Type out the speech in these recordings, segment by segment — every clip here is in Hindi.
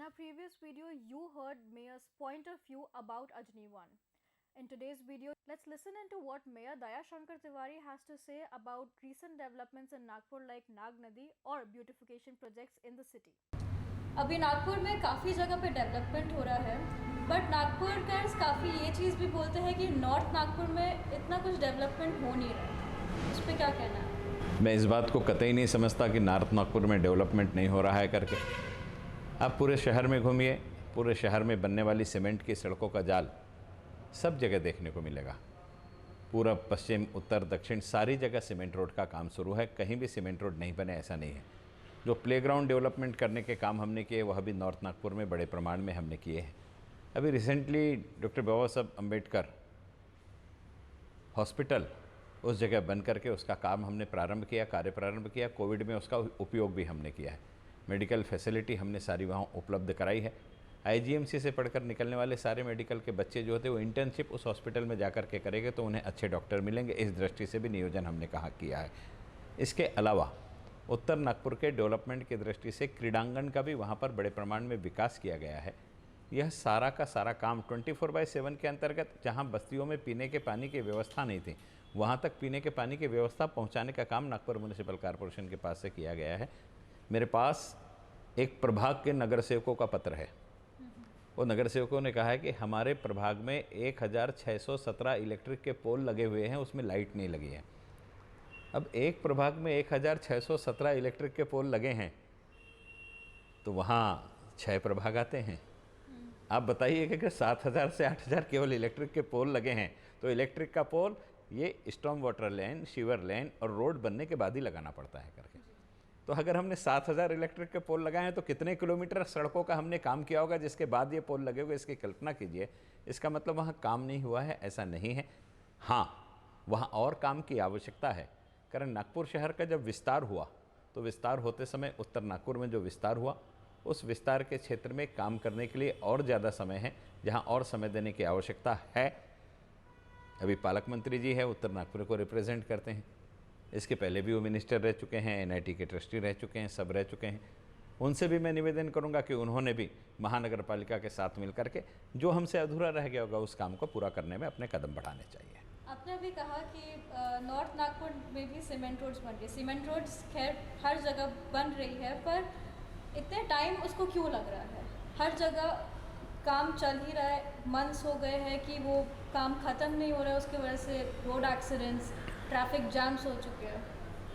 In our previous video, you heard Mayor's point of view about Ajni 1. In today's video, let's listen into what Mayor Daya Shankar Tiwari has to say about recent developments in Nagpur like Nag Nadi or beautification projects in the city. अभी नागपुर में काफ़ी जगह पे डेवलपमेंट हो रहा है, बट नागपुरकर्स काफ़ी ये चीज़ भी बोलते हैं कि नॉर्थ नागपुर में इतना कुछ डेवलपमेंट हो नहीं रहा है। उस पर क्या कहना है? मैं इस बात को कतई नहीं समझता कि नॉर्थ नागपुर में डेवलपमेंट नहीं हो रहा है करके। आप पूरे शहर में घूमिए, पूरे शहर में बनने वाली सीमेंट की सड़कों का जाल सब जगह देखने को मिलेगा। पूरब, पश्चिम, उत्तर, दक्षिण सारी जगह सीमेंट रोड का काम शुरू है। कहीं भी सीमेंट रोड नहीं बने ऐसा नहीं है। जो प्लेग्राउंड डेवलपमेंट करने के काम हमने किए वह भी नॉर्थ नागपुर में बड़े प्रमाण में हमने किए हैं। अभी रिसेंटली डॉक्टर बाबा साहब अम्बेडकर हॉस्पिटल उस जगह बन करके उसका काम हमने प्रारंभ किया, कार्य प्रारंभ किया। कोविड में उसका उपयोग भी हमने किया है। मेडिकल फैसिलिटी हमने सारी वहाँ उपलब्ध कराई है। आईजीएमसी से पढ़कर निकलने वाले सारे मेडिकल के बच्चे जो होते हैं वो इंटर्नशिप उस हॉस्पिटल में जाकर के करेंगे तो उन्हें अच्छे डॉक्टर मिलेंगे। इस दृष्टि से भी नियोजन हमने कहा किया है। इसके अलावा उत्तर नागपुर के डेवलपमेंट की दृष्टि से क्रीड़ांगन का भी वहाँ पर बड़े प्रमाण में विकास किया गया है। यह सारा का सारा काम 24/7 के अंतर्गत, जहाँ बस्तियों में पीने के पानी की व्यवस्था नहीं थी वहाँ तक पीने के पानी की व्यवस्था पहुँचाने का काम नागपुर म्यूनिसिपल कॉरपोरेशन के पास से किया गया है। मेरे पास एक प्रभाग के नगर सेवकों का पत्र है। वो नगर सेवकों ने कहा है कि हमारे प्रभाग में 1617 इलेक्ट्रिक के पोल लगे हुए हैं, उसमें लाइट नहीं लगी है। अब एक प्रभाग में 1617 इलेक्ट्रिक के पोल लगे हैं तो वहाँ 6 प्रभाग आते हैं। आप बताइए कि अगर 7000 से 8000 केवल इलेक्ट्रिक के पोल लगे हैं तो इलेक्ट्रिक का पोल ये storm water line, sewer line और रोड बनने के बाद ही लगाना पड़ता है करके। तो अगर हमने 7000 इलेक्ट्रिक के पोल लगाए हैं तो कितने किलोमीटर सड़कों का हमने काम किया होगा जिसके बाद ये पोल लगे हुए, इसकी कल्पना कीजिए। इसका मतलब वहाँ काम नहीं हुआ है ऐसा नहीं है। हाँ, वहाँ और काम की आवश्यकता है। कारण नागपुर शहर का जब विस्तार हुआ तो विस्तार होते समय उत्तर नागपुर में जो विस्तार हुआ उस विस्तार के क्षेत्र में काम करने के लिए और ज़्यादा समय है, जहाँ और समय देने की आवश्यकता है। अभी पालक मंत्री जी है, उत्तर नागपुर को रिप्रेजेंट करते हैं। इसके पहले भी वो मिनिस्टर रह चुके हैं, एनआईटी के ट्रस्टी रह चुके हैं, सब रह चुके हैं। उनसे भी मैं निवेदन करूंगा कि उन्होंने भी महानगर पालिका के साथ मिल करके जो हमसे अधूरा रह गया होगा उस काम को पूरा करने में अपने कदम बढ़ाने चाहिए। आपने अभी कहा कि नॉर्थ नागपुर में भी सीमेंट रोड्स बन रही है। सीमेंट रोड्स खैर हर जगह बन रही है, पर इतने टाइम उसको क्यों लग रहा है? हर जगह काम चल ही रहा है, मंथ्स हो गए हैं कि वो काम ख़त्म नहीं हो रहा है। उसकी वजह से रोड एक्सीडेंट्स, ट्रैफिक जैम्स हो चुके हैं।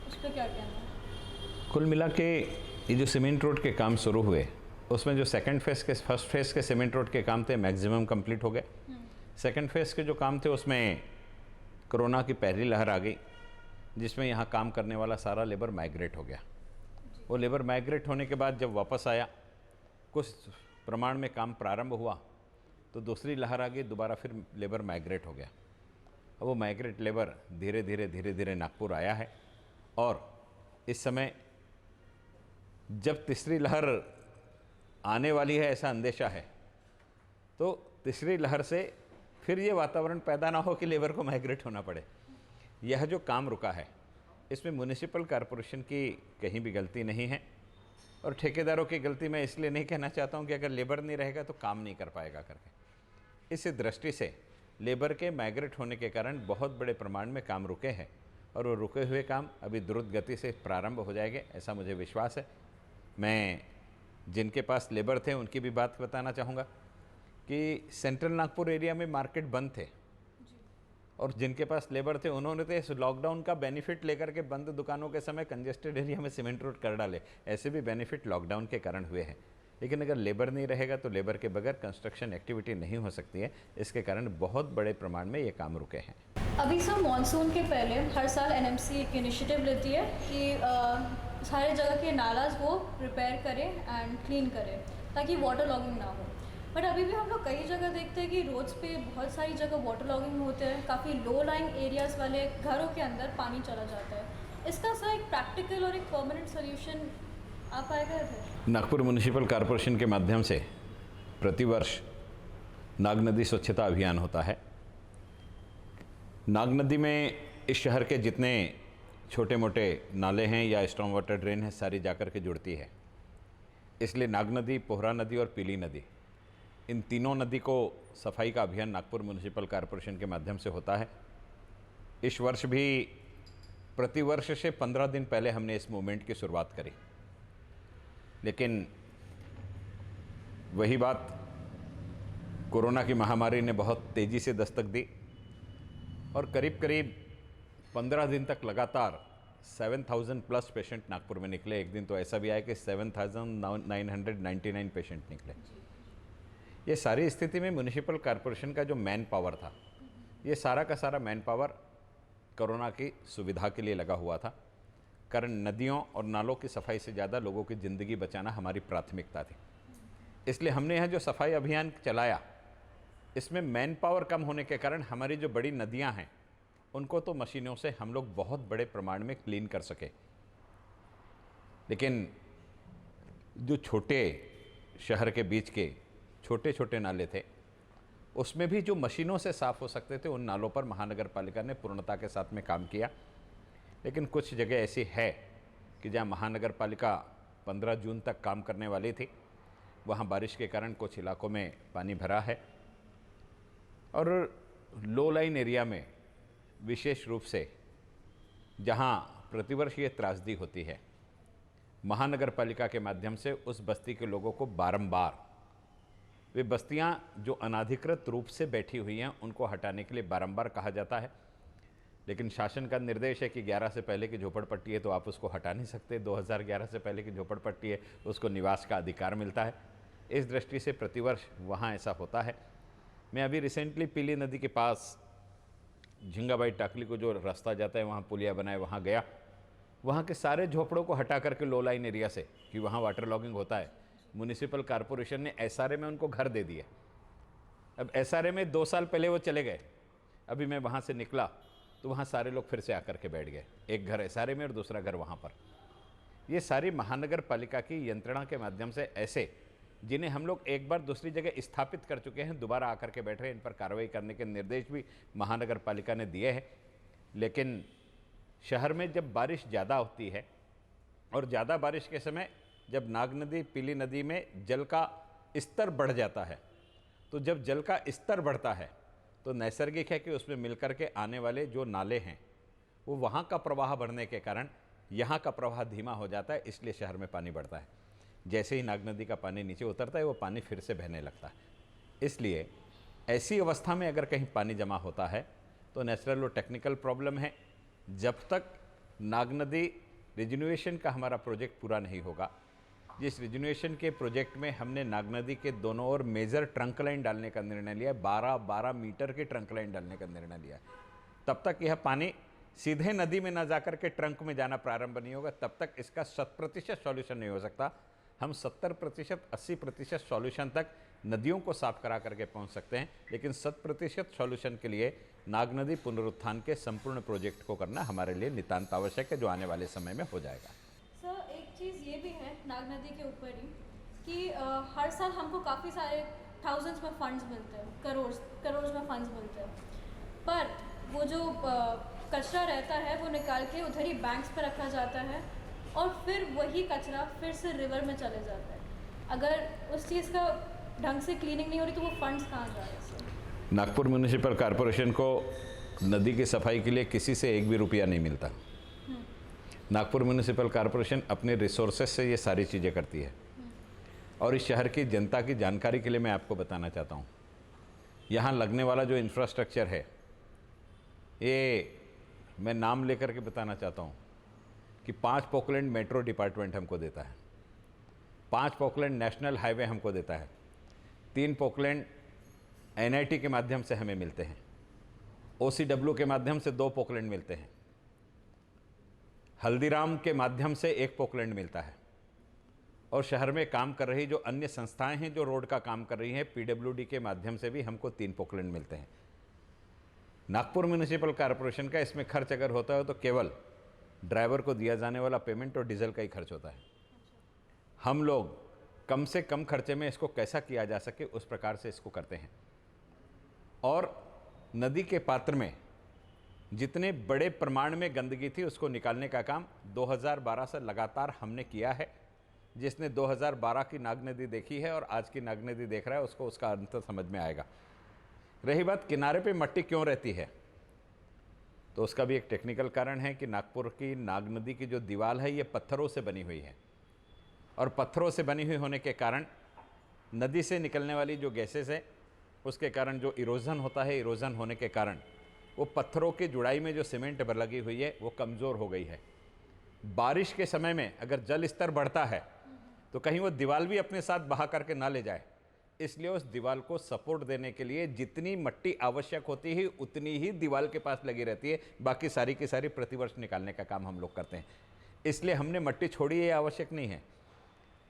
उस पर क्या कहना है? कुल मिला के ये जो सीमेंट रोड के काम शुरू हुए उसमें जो फर्स्ट फेज़ के सीमेंट रोड के काम थे मैक्सिमम कंप्लीट हो गए। सेकंड फेज़ के जो काम थे उसमें कोरोना की पहली लहर आ गई जिसमें यहाँ काम करने वाला सारा लेबर माइग्रेट हो गया। वो लेबर माइग्रेट होने के बाद जब वापस आया, कुछ प्रमाण में काम प्रारंभ हुआ तो दूसरी लहर आ गई, दोबारा फिर लेबर माइग्रेट हो गया। अब वो माइग्रेट लेबर धीरे धीरे नागपुर आया है और इस समय जब तीसरी लहर आने वाली है ऐसा अंदेशा है तो तीसरी लहर से फिर ये वातावरण पैदा ना हो कि लेबर को माइग्रेट होना पड़े। यह जो काम रुका है इसमें म्यूनिसिपल कॉरपोरेशन की कहीं भी गलती नहीं है और ठेकेदारों की गलती मैं इसलिए नहीं कहना चाहता हूँ कि अगर लेबर नहीं रहेगा तो काम नहीं कर पाएगा करके। इस दृष्टि से लेबर के माइग्रेट होने के कारण बहुत बड़े प्रमाण में काम रुके हैं और वो रुके हुए काम अभी द्रुत गति से प्रारंभ हो जाएंगे ऐसा मुझे विश्वास है। मैं जिनके पास लेबर थे उनकी भी बात बताना चाहूँगा कि सेंट्रल नागपुर एरिया में मार्केट बंद थे और जिनके पास लेबर थे उन्होंने तो इस लॉकडाउन का बेनिफिट लेकर के बंद दुकानों के समय कंजेस्टेड एरिया में सीमेंट रोड कर डाले। ऐसे भी बेनिफिट लॉकडाउन के कारण हुए हैं। लेकिन अगर लेबर नहीं रहेगा तो लेबर के बगैर कंस्ट्रक्शन एक्टिविटी नहीं हो सकती है। इसके कारण बहुत बड़े प्रमाण में ये काम रुके हैं। अभी सर मॉनसून के पहले हर साल एनएमसी एक इनिशिएटिव लेती है कि सारे जगह के नालाज वो रिपेयर करें एंड क्लीन करें ताकि वाटर लॉगिंग ना हो। बट अभी भी हम लोग कई जगह देखते हैं कि रोड्स पे बहुत सारी जगह वाटर लॉगिंग होते हैं। काफ़ी लो लाइंग एरियाज़ वाले घरों के अंदर पानी चला जाता है। इसका सर एक प्रैक्टिकल और एक परमानेंट सोल्यूशन आ पाएगा इधर? नागपुर म्यूनिसिपल कॉरपोरेशन के माध्यम से प्रतिवर्ष नाग नदी स्वच्छता अभियान होता है। नाग नदी में इस शहर के जितने छोटे मोटे नाले हैं या स्टॉर्म वाटर ड्रेन है सारी जाकर के जुड़ती है। इसलिए नाग नदी, पोहरा नदी और पीली नदी, इन तीनों नदी को सफाई का अभियान नागपुर म्युनिसिपल कॉरपोरेशन के माध्यम से होता है। इस वर्ष भी प्रतिवर्ष से 15 दिन पहले हमने इस मूवमेंट की शुरुआत करी, लेकिन वही बात, कोरोना की महामारी ने बहुत तेज़ी से दस्तक दी और करीब करीब 15 दिन तक लगातार 7,000 प्लस पेशेंट नागपुर में निकले। एक दिन तो ऐसा भी आया कि 7,999 पेशेंट निकले। ये सारी स्थिति में म्युनिसिपल कॉरपोरेशन का जो मैन पावर था, ये सारा का सारा मैन पावर कोरोना की सुविधा के लिए लगा हुआ था, कारण नदियों और नालों की सफाई से ज़्यादा लोगों की ज़िंदगी बचाना हमारी प्राथमिकता थी। इसलिए हमने यहाँ जो सफाई अभियान चलाया, इसमें मैन पावर कम होने के कारण हमारी जो बड़ी नदियाँ हैं उनको तो मशीनों से हम लोग बहुत बड़े प्रमाण में क्लीन कर सके, लेकिन जो छोटे शहर के बीच के छोटे छोटे नाले थे, उसमें भी जो मशीनों से साफ़ हो सकते थे, उन नालों पर महानगर पालिका ने पूर्णता के साथ में काम किया। लेकिन कुछ जगह ऐसी है कि जहाँ महानगर पालिका 15 जून तक काम करने वाली थी, वहाँ बारिश के कारण कुछ इलाकों में पानी भरा है और लो लाइन एरिया में विशेष रूप से जहाँ प्रतिवर्ष ये त्रासदी होती है, महानगर पालिका के माध्यम से उस बस्ती के लोगों को बारंबार, वे बस्तियाँ जो अनाधिकृत रूप से बैठी हुई हैं उनको हटाने के लिए बारंबार कहा जाता है, लेकिन शासन का निर्देश है कि 11 से पहले की झोपड़पट्टी है तो आप उसको हटा नहीं सकते। 2011 से पहले की झोपड़पट्टी है, उसको निवास का अधिकार मिलता है। इस दृष्टि से प्रतिवर्ष वहाँ ऐसा होता है। मैं अभी रिसेंटली पीली नदी के पास झिंगाबाई टाकली को जो रास्ता जाता है, वहाँ पुलिया बनाए, वहाँ गया। वहाँ के सारे झोपड़ों को हटा करके लो लाइन एरिया से, कि वहाँ वाटर लॉगिंग होता है, म्युनिसिपल कॉरपोरेशन ने एसआरए में उनको घर दे दिए। अब एसआरए में 2 साल पहले वो चले गए। अभी मैं वहाँ से निकला तो वहाँ सारे लोग फिर से आकर के बैठ गए, एक घर एसआरए में और दूसरा घर वहाँ पर। ये सारी महानगर पालिका की यंत्रणा के माध्यम से ऐसे, जिन्हें हम लोग एक बार दूसरी जगह स्थापित कर चुके हैं, दोबारा आकर के बैठ रहे हैं। इन पर कार्रवाई करने के निर्देश भी महानगर पालिका ने दिए हैं। लेकिन शहर में जब बारिश ज़्यादा होती है और ज़्यादा बारिश के समय जब नाग नदी, पीली नदी में जल का स्तर बढ़ जाता है, तो जब जल का स्तर बढ़ता है तो नैसर्गिक है कि उसमें मिलकर के आने वाले जो नाले हैं, वो वहाँ का प्रवाह बढ़ने के कारण यहाँ का प्रवाह धीमा हो जाता है, इसलिए शहर में पानी बढ़ता है। जैसे ही नाग नदी का पानी नीचे उतरता है, वो पानी फिर से बहने लगता है। इसलिए ऐसी अवस्था में अगर कहीं पानी जमा होता है तो नेचुरल और टेक्निकल प्रॉब्लम है। जब तक नाग नदी रिजन्युएशन का हमारा प्रोजेक्ट पूरा नहीं होगा, जिस रिजन्युएशन के प्रोजेक्ट में हमने नाग नदी के दोनों ओर मेजर ट्रंक लाइन डालने का निर्णय लिया है, 12 मीटर की ट्रंक लाइन डालने का निर्णय लिया है, तब तक यह पानी सीधे नदी में न जाकर के ट्रंक में जाना प्रारंभ नहीं होगा, तब तक इसका 100% सॉल्यूशन नहीं हो सकता। हम 70%, 80% सॉल्यूशन तक नदियों को साफ करा करके पहुंच सकते हैं, लेकिन 100% सॉल्यूशन के लिए नाग नदी पुनरुत्थान के संपूर्ण प्रोजेक्ट को करना हमारे लिए नितांत आवश्यक है, जो आने वाले समय में हो जाएगा। सर, एक चीज़ ये भी है नाग नदी के ऊपर ही कि हर साल हमको काफ़ी सारे थाउजेंड्स में फंड्स मिलते हैं, करोड़ में फंड्स मिलते हैं, पर वो जो कचरा रहता है वो निकाल के उधर ही बैंक्स पर रखा जाता है और फिर वही कचरा फिर से रिवर में चले जाता है। अगर उस चीज़ का ढंग से क्लीनिंग नहीं हो रही तो वो फंड्स कहाँ जा रहे हैं सर? नागपुर म्युनिसिपल कॉरपोरेशन को नदी की सफाई के लिए किसी से एक भी रुपया नहीं मिलता। नागपुर म्युनिसिपल कॉरपोरेशन अपने रिसोर्सेज से ये सारी चीज़ें करती है। और इस शहर की जनता की जानकारी के लिए मैं आपको बताना चाहता हूँ, यहाँ लगने वाला जो इंफ्रास्ट्रक्चर है, ये मैं नाम लेकर के बताना चाहता हूँ कि 5 पोकलैंड मेट्रो डिपार्टमेंट हमको देता है, 5 पोकलैंड नेशनल हाईवे हमको देता है, 3 पोकलैंड एनआईटी के माध्यम से हमें मिलते हैं, ओसीडब्ल्यू के माध्यम से 2 पोकलैंड मिलते हैं, हल्दीराम के माध्यम से 1 पोकलैंड मिलता है, और शहर में काम कर रही जो अन्य संस्थाएं हैं जो रोड का काम कर रही हैं, पीडब्ल्यूडी के माध्यम से भी हमको 3 पोकलैंड मिलते हैं। नागपुर म्युनिसिपल कॉरपोरेशन का इसमें खर्च अगर होता है तो केवल ड्राइवर को दिया जाने वाला पेमेंट और डीजल का ही खर्च होता है। हम लोग कम से कम खर्चे में इसको कैसा किया जा सके उस प्रकार से इसको करते हैं। और नदी के पात्र में जितने बड़े प्रमाण में गंदगी थी उसको निकालने का काम 2012 से लगातार हमने किया है। जिसने 2012 की नाग नदी देखी है और आज की नाग नदी देख रहा है, उसको उसका अंतर समझ में आएगा। रही बात किनारे पे मट्टी क्यों रहती है, तो उसका भी एक टेक्निकल कारण है कि नागपुर की नाग नदी की जो दीवार है ये पत्थरों से बनी हुई है, और पत्थरों से बनी हुई होने के कारण नदी से निकलने वाली जो गैसेस है उसके कारण जो इरोजन होता है, इरोजन होने के कारण वो पत्थरों की जुड़ाई में जो सीमेंट लगी हुई है वो कमज़ोर हो गई है। बारिश के समय में अगर जल स्तर बढ़ता है तो कहीं वो दीवार भी अपने साथ बहा करके ना ले जाए, इसलिए उस दीवार को सपोर्ट देने के लिए जितनी मट्टी आवश्यक होती है उतनी ही दीवार के पास लगी रहती है, बाकी सारी की सारी प्रतिवर्ष निकालने का काम हम लोग करते हैं। इसलिए हमने मट्टी छोड़ी, ये आवश्यक नहीं है।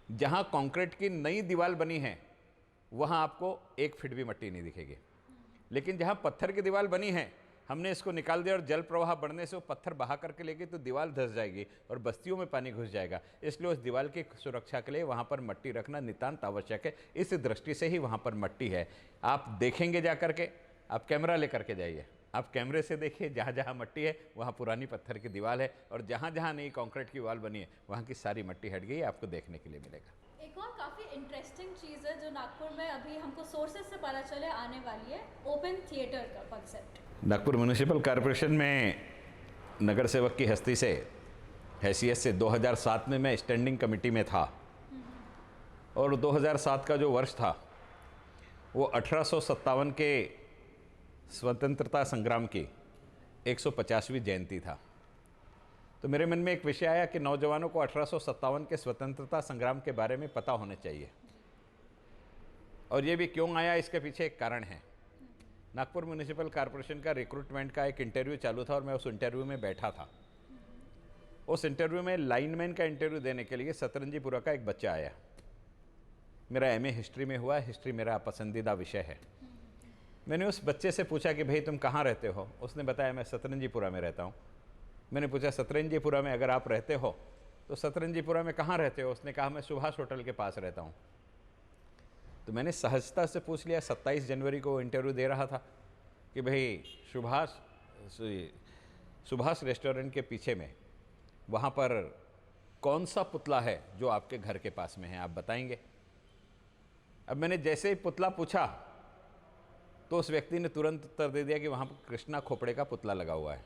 जहाँ कंक्रीट की नई दीवार बनी है वहाँ आपको 1 फीट भी मट्टी नहीं दिखेगी, लेकिन जहाँ पत्थर की दीवार बनी है हमने इसको निकाल दिया और जल प्रवाह बढ़ने से वो पत्थर बहा करके लेगी तो दीवार धंस जाएगी और बस्तियों में पानी घुस जाएगा। इसलिए उस दीवार की सुरक्षा के लिए वहाँ पर मट्टी रखना नितांत आवश्यक है। इस दृष्टि से ही वहाँ पर मट्टी है। आप देखेंगे जा करके, आप कैमरा लेकर के जाइए, आप कैमरे से देखिए, जहाँ जहाँ मट्टी है वहाँ पुरानी पत्थर की दीवार है, और जहाँ जहाँ नई कंक्रीट की वॉल बनी है वहाँ की सारी मट्टी हट गई, आपको देखने के लिए मिलेगा। एक और काफ़ी इंटरेस्टिंग चीज़ है जो नागपुर में अभी हमको सोर्सेज से पता चले आने वाली है, ओपन थिएटर का कॉन्सेप्ट। नागपुर म्यूनिसिपल कॉरपोरेशन में नगर सेवक की हस्ती से हैसियत से 2007 में मैं स्टैंडिंग कमेटी में था, और 2007 का जो वर्ष था वो 1857 के स्वतंत्रता संग्राम की 150वीं जयंती था। तो मेरे मन में एक विषय आया कि नौजवानों को 1857 के स्वतंत्रता संग्राम के बारे में पता होना चाहिए, और ये भी क्यों आया, इसके पीछे एक कारण है। नागपुर म्यूनिसिपल कॉरपोरेशन का रिक्रूटमेंट का एक इंटरव्यू चालू था और मैं उस इंटरव्यू में बैठा था। उस इंटरव्यू में लाइनमैन का इंटरव्यू देने के लिए सतरंजीपुरा का एक बच्चा आया। मेरा एमए हिस्ट्री में हुआ, हिस्ट्री मेरा पसंदीदा विषय है। मैंने उस बच्चे से पूछा कि भाई तुम कहाँ रहते हो? उसने बताया मैं सतरंजीपुरा में रहता हूँ। मैंने पूछा सतरंजीपुरा में अगर आप रहते हो तो सतरंजीपुरा में कहाँ रहते हो? उसने कहा मैं सुभाष होटल के पास रहता हूँ। तो मैंने सहजता से पूछ लिया, 27 जनवरी को इंटरव्यू दे रहा था, कि भाई सुभाष रेस्टोरेंट के पीछे में वहाँ पर कौन सा पुतला है जो आपके घर के पास में है, आप बताएंगे? अब मैंने जैसे ही पुतला पूछा तो उस व्यक्ति ने तुरंत उत्तर दे दिया कि वहाँ पर कृष्णा खोपड़े का पुतला लगा हुआ है।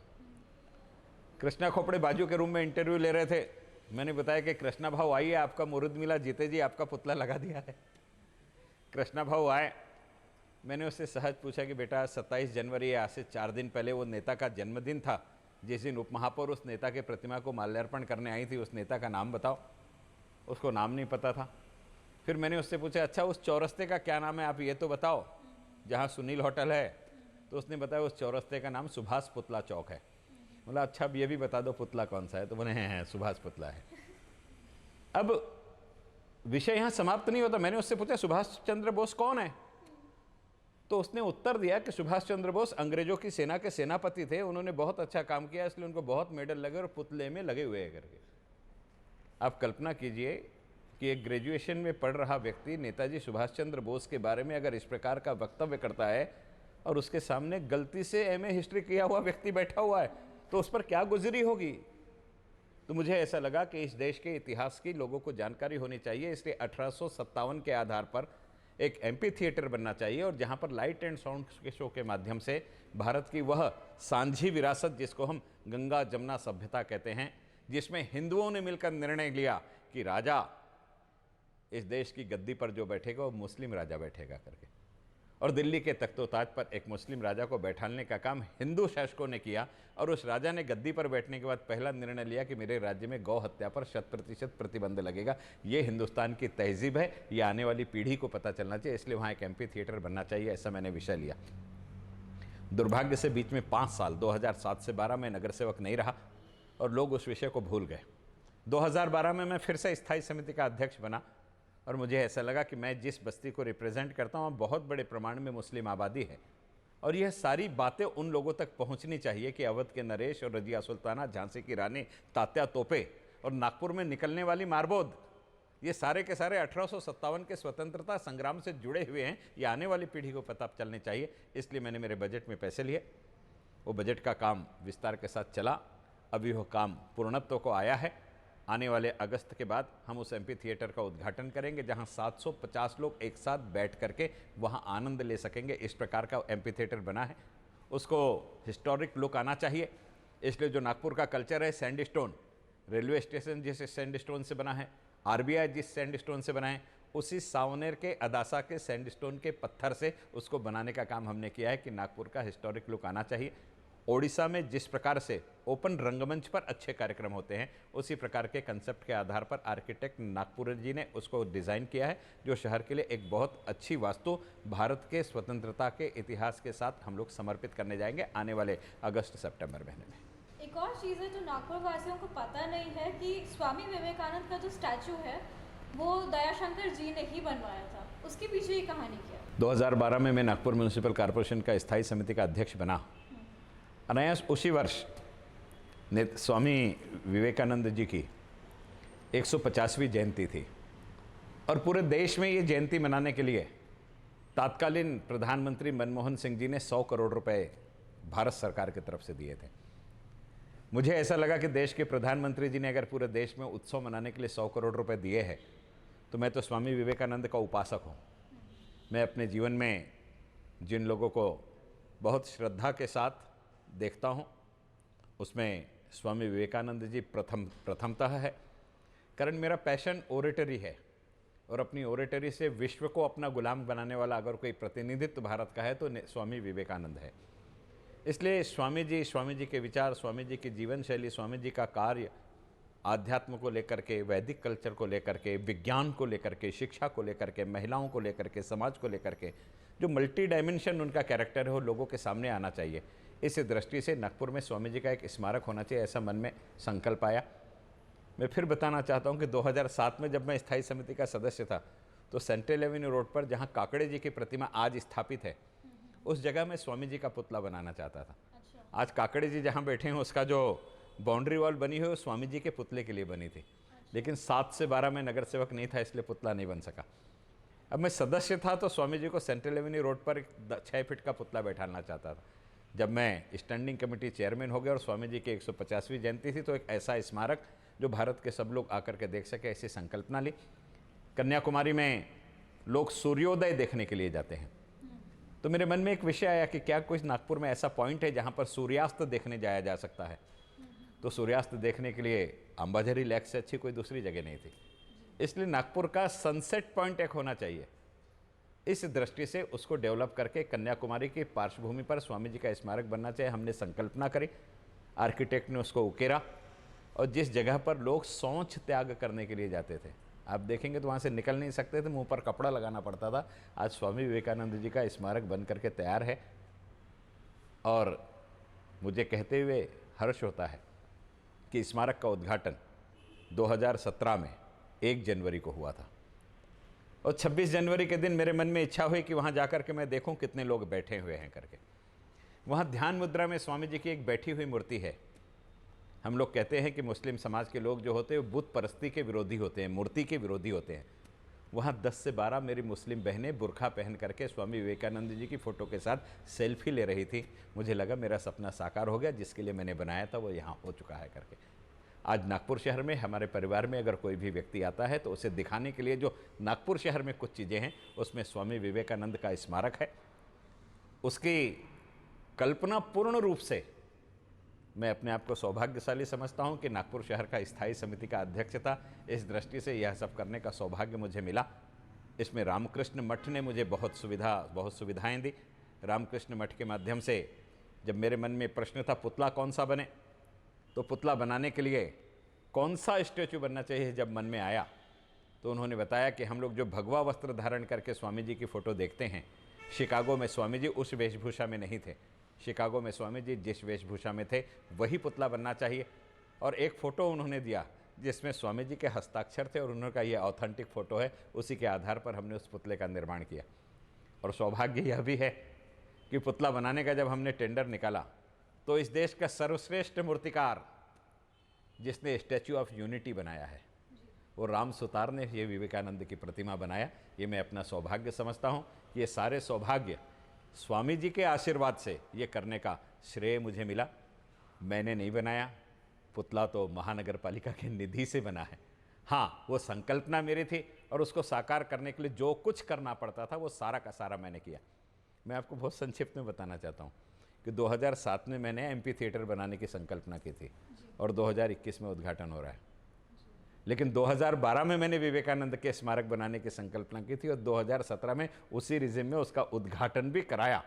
कृष्णा खोपड़े बाजू के रूम में इंटरव्यू ले रहे थे। मैंने बताया कि कृष्णा भाऊ आइए, आपका मुहूर्त मिला, जीते जी आपका पुतला लगा दिया है। कृष्णा भाऊ आए। मैंने उससे सहज पूछा कि बेटा 27 जनवरी आज से 4 दिन पहले वो नेता का जन्मदिन था, जिस दिन उपमहापौर उस नेता के प्रतिमा को माल्यार्पण करने आई थी, उस नेता का नाम बताओ। उसको नाम नहीं पता था। फिर मैंने उससे पूछा अच्छा उस चौरस्ते का क्या नाम है, आप ये तो बताओ जहाँ सुनील होटल है। तो उसने बताया उस चौरस्ते का नाम सुभाष पुतला चौक है। बोला अच्छा अब ये भी बता दो पुतला कौन सा है? तो बोले हैं सुभाष पुतला है। अब विषय यहाँ समाप्त नहीं होता। मैंने उससे पूछा सुभाष चंद्र बोस कौन है? तो उसने उत्तर दिया कि सुभाष चंद्र बोस अंग्रेजों की सेना के सेनापति थे, उन्होंने बहुत अच्छा काम किया इसलिए उनको बहुत मेडल लगे और पुतले में लगे हुए हैं करके। आप कल्पना कीजिए कि एक ग्रेजुएशन में पढ़ रहा व्यक्ति नेताजी सुभाष चंद्र बोस के बारे में अगर इस प्रकार का वक्तव्य करता है और उसके सामने गलती से एमए हिस्ट्री किया हुआ व्यक्ति बैठा हुआ है तो उस पर क्या गुजरी होगी। तो मुझे ऐसा लगा कि इस देश के इतिहास की लोगों को जानकारी होनी चाहिए, इसलिए 1857 के आधार पर एक एम्पी थिएटर बनना चाहिए, और जहां पर लाइट एंड साउंड के शो के माध्यम से भारत की वह सांझी विरासत जिसको हम गंगा जमुना सभ्यता कहते हैं, जिसमें हिंदुओं ने मिलकर निर्णय लिया कि राजा इस देश की गद्दी पर जो बैठेगा वो मुस्लिम राजा बैठेगा करके, और दिल्ली के तख्तोताज पर एक मुस्लिम राजा को बैठाने का काम हिंदू शासकों ने किया, और उस राजा ने गद्दी पर बैठने के बाद पहला निर्णय लिया कि मेरे राज्य में गौ हत्या पर 100% प्रतिबंध लगेगा। ये हिंदुस्तान की तहजीब है, ये आने वाली पीढ़ी को पता चलना चाहिए, इसलिए वहाँ एक एम्पी थिएटर बनना चाहिए, ऐसा मैंने विषय लिया। दुर्भाग्य से बीच में 5 साल 2007 से 12 में नगर सेवक नहीं रहा और लोग उस विषय को भूल गए। 2012 में मैं फिर से स्थायी समिति का अध्यक्ष बना, और मुझे ऐसा लगा कि मैं जिस बस्ती को रिप्रेजेंट करता हूँ बहुत बड़े प्रमाण में मुस्लिम आबादी है, और यह सारी बातें उन लोगों तक पहुँचनी चाहिए कि अवध के नरेश और रजिया सुल्ताना, झांसी की रानी, तात्या तोपे और नागपुर में निकलने वाली मारबोद, ये सारे के सारे 1857 के स्वतंत्रता संग्राम से जुड़े हुए हैं। ये आने वाली पीढ़ी को पता चलनी चाहिए, इसलिए मैंने मेरे बजट में पैसे लिए। वो बजट का काम विस्तार के साथ चला, अभी वो काम पूर्णत्व को आया है। आने वाले अगस्त के बाद हम उस एम्पी थिएटर का उद्घाटन करेंगे, जहां 750 लोग एक साथ बैठ करके वहां आनंद ले सकेंगे। इस प्रकार का एम्पी थिएटर बना है, उसको हिस्टोरिक लुक आना चाहिए। इसलिए जो नागपुर का कल्चर है, सैंडस्टोन, रेलवे स्टेशन जिस सैंडस्टोन से बना है, आरबीआई जिस सैंडस्टोन से बना है, उसी सावनेर के अदासा के सैंडस्टोन के पत्थर से उसको बनाने का काम हमने किया है कि नागपुर का हिस्टोरिक लुक आना चाहिए। ओडिशा में जिस प्रकार से ओपन रंगमंच पर अच्छे कार्यक्रम होते हैं, उसी प्रकार के कंसेप्ट के आधार पर आर्किटेक्ट नागपुर जी ने उसको डिज़ाइन किया है, जो शहर के लिए एक बहुत अच्छी वास्तु भारत के स्वतंत्रता के इतिहास के साथ हम लोग समर्पित करने जाएंगे आने वाले अगस्त सितंबर महीने में। एक और चीज़ है जो नागपुर वासियों को पता नहीं है कि स्वामी विवेकानंद का जो स्टैचू है वो दयाशंकर जी ने ही बनवाया था। उसके पीछे ये कहानी क्या है? 2012 में मैं नागपुर म्यूनिसिपल कॉरपोरेशन का स्थायी समिति का अध्यक्ष बना। अनायास उसी वर्ष स्वामी विवेकानंद जी की 150वीं जयंती थी और पूरे देश में ये जयंती मनाने के लिए तत्कालीन प्रधानमंत्री मनमोहन सिंह जी ने 100 करोड़ रुपए भारत सरकार की तरफ से दिए थे। मुझे ऐसा लगा कि देश के प्रधानमंत्री जी ने अगर पूरे देश में उत्सव मनाने के लिए 100 करोड़ रुपए दिए हैं, तो मैं तो स्वामी विवेकानंद का उपासक हूँ। मैं अपने जीवन में जिन लोगों को बहुत श्रद्धा के साथ देखता हूँ, उसमें स्वामी विवेकानंद जी प्रथमतः है। कारण मेरा पैशन ओरेटरी है और अपनी ओरेटरी से विश्व को अपना गुलाम बनाने वाला अगर कोई प्रतिनिधित्व भारत का है तो स्वामी विवेकानंद है। इसलिए स्वामी जी के विचार, स्वामी जी की जीवन शैली, स्वामी जी का कार्य आध्यात्म को लेकर के, वैदिक कल्चर को लेकर के, विज्ञान को लेकर के, शिक्षा को लेकर के, महिलाओं को लेकर के, समाज को लेकर के, जो मल्टी डायमेंशन उनका कैरेक्टर है वो लोगों के सामने आना चाहिए। इस दृष्टि से नागपुर में स्वामी जी का एक स्मारक होना चाहिए, ऐसा मन में संकल्प आया। मैं फिर बताना चाहता हूँ कि 2007 में जब मैं स्थायी समिति का सदस्य था तो सेंट्रल एवेन्यू रोड पर जहाँ काकड़े जी की प्रतिमा आज स्थापित है, उस जगह में स्वामी जी का पुतला बनाना चाहता था। आज काकड़े जी जहाँ बैठे हैं उसका जो बाउंड्री वॉल बनी हुई है वो स्वामी जी के पुतले के लिए बनी थी, लेकिन 7 से 12 में नगर सेवक नहीं था, इसलिए पुतला नहीं बन सका। अब मैं सदस्य था तो स्वामी जी को सेंट्रल एवेन्यू रोड पर 6 फीट का पुतला बैठाना चाहता था। जब मैं स्टैंडिंग कमेटी चेयरमैन हो गया और स्वामी जी की 150वीं जयंती थी तो एक ऐसा स्मारक जो भारत के सब लोग आकर के देख सके, ऐसी संकल्पना ली। कन्याकुमारी में लोग सूर्योदय देखने के लिए जाते हैं, तो मेरे मन में एक विषय आया कि क्या कोई नागपुर में ऐसा पॉइंट है जहाँ पर सूर्यास्त देखने जाया जा सकता है। तो सूर्यास्त देखने के लिए अंबाझरी लेक से अच्छी कोई दूसरी जगह नहीं थी, इसलिए नागपुर का सनसेट पॉइंट एक होना चाहिए। इस दृष्टि से उसको डेवलप करके कन्याकुमारी की पार्श्वभूमि पर स्वामी जी का स्मारक बनना चाहिए। हमने संकल्पना करी, आर्किटेक्ट ने उसको उकेरा और जिस जगह पर लोग शौच त्याग करने के लिए जाते थे, आप देखेंगे तो वहाँ से निकल नहीं सकते थे, मुंह पर कपड़ा लगाना पड़ता था। आज स्वामी विवेकानंद जी का स्मारक बन करके तैयार है और मुझे कहते हुए हर्ष होता है कि स्मारक का उद्घाटन 2017 में 1 जनवरी को हुआ था और 26 जनवरी के दिन मेरे मन में इच्छा हुई कि वहाँ जाकर के मैं देखूँ कितने लोग बैठे हुए हैं करके। वहाँ ध्यान मुद्रा में स्वामी जी की एक बैठी हुई मूर्ति है। हम लोग कहते हैं कि मुस्लिम समाज के लोग जो होते हैं वो बुत परस्ती के विरोधी होते हैं, मूर्ति के विरोधी होते हैं। वहाँ 10 से 12 मेरी मुस्लिम बहनें बुर्खा पहन करके स्वामी विवेकानंद जी की फ़ोटो के साथ सेल्फी ले रही थी। मुझे लगा मेरा सपना साकार हो गया, जिसके लिए मैंने बनाया था वो यहाँ हो चुका है करके। आज नागपुर शहर में हमारे परिवार में अगर कोई भी व्यक्ति आता है तो उसे दिखाने के लिए जो नागपुर शहर में कुछ चीज़ें हैं, उसमें स्वामी विवेकानंद का स्मारक है। उसकी कल्पना पूर्ण रूप से मैं अपने आप को सौभाग्यशाली समझता हूं कि नागपुर शहर का स्थायी समिति का अध्यक्ष था। इस दृष्टि से यह सब करने का सौभाग्य मुझे मिला। इसमें रामकृष्ण मठ ने मुझे बहुत सुविधाएं दी। रामकृष्ण मठ के माध्यम से जब मेरे मन में प्रश्न था पुतला कौन सा बने, तो पुतला बनाने के लिए कौन सा स्टैचू बनना चाहिए, जब मन में आया तो उन्होंने बताया कि हम लोग जो भगवा वस्त्र धारण करके स्वामी जी की फ़ोटो देखते हैं, शिकागो में स्वामी जी उस वेशभूषा में नहीं थे। शिकागो में स्वामी जी जिस वेशभूषा में थे वही पुतला बनना चाहिए। और एक फ़ोटो उन्होंने दिया जिसमें स्वामी जी के हस्ताक्षर थे और उन्होंने कहा ये ऑथेंटिक फ़ोटो है। उसी के आधार पर हमने उस पुतले का निर्माण किया। और सौभाग्य यह भी है कि पुतला बनाने का जब हमने टेंडर निकाला तो इस देश का सर्वश्रेष्ठ मूर्तिकार जिसने स्टैचू ऑफ यूनिटी बनाया है वो राम सुतार ने ये विवेकानंद की प्रतिमा बनाया। ये मैं अपना सौभाग्य समझता हूँ। ये सारे सौभाग्य स्वामी जी के आशीर्वाद से ये करने का श्रेय मुझे मिला। मैंने नहीं बनाया, पुतला तो महानगर पालिका के निधि से बना है। हाँ, वो संकल्पना मेरी थी और उसको साकार करने के लिए जो कुछ करना पड़ता था वो सारा का सारा मैंने किया। मैं आपको बहुत संक्षिप्त में बताना चाहता हूँ कि 2007 में मैंने एमपी थिएटर बनाने की संकल्पना की थी और 2021 में उद्घाटन हो रहा है। लेकिन 2012 में मैंने विवेकानंद के स्मारक बनाने की संकल्पना की थी और 2017 में उसी रिजिम में उसका उद्घाटन भी कराया।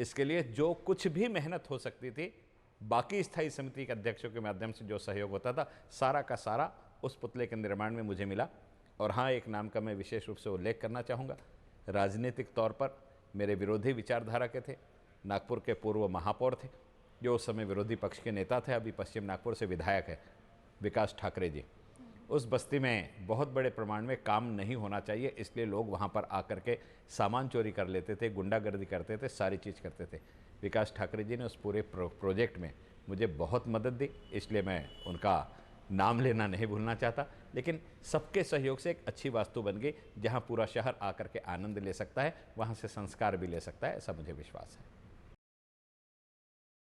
इसके लिए जो कुछ भी मेहनत हो सकती थी, बाकी स्थायी समिति के अध्यक्षों के माध्यम से जो सहयोग होता था, सारा का सारा उस पुतले के निर्माण में मुझे मिला। और हाँ, एक नाम का मैं विशेष रूप से उल्लेख करना चाहूँगा। राजनीतिक तौर पर मेरे विरोधी विचारधारा के थे, नागपुर के पूर्व महापौर थे, जो उस समय विरोधी पक्ष के नेता थे, अभी पश्चिम नागपुर से विधायक है, विकास ठाकरे जी। उस बस्ती में बहुत बड़े प्रमाण में काम नहीं होना चाहिए, इसलिए लोग वहाँ पर आकर के सामान चोरी कर लेते थे, गुंडागर्दी करते थे, सारी चीज़ करते थे। विकास ठाकरे जी ने उस पूरे प्रोजेक्ट में मुझे बहुत मदद दी, इसलिए मैं उनका नाम लेना नहीं भूलना चाहता। लेकिन सबके सहयोग से एक अच्छी वास्तु बन गई, जहाँ पूरा शहर आकर के आनंद ले सकता है, वहाँ से संस्कार भी ले सकता है, ऐसा मुझे विश्वास है।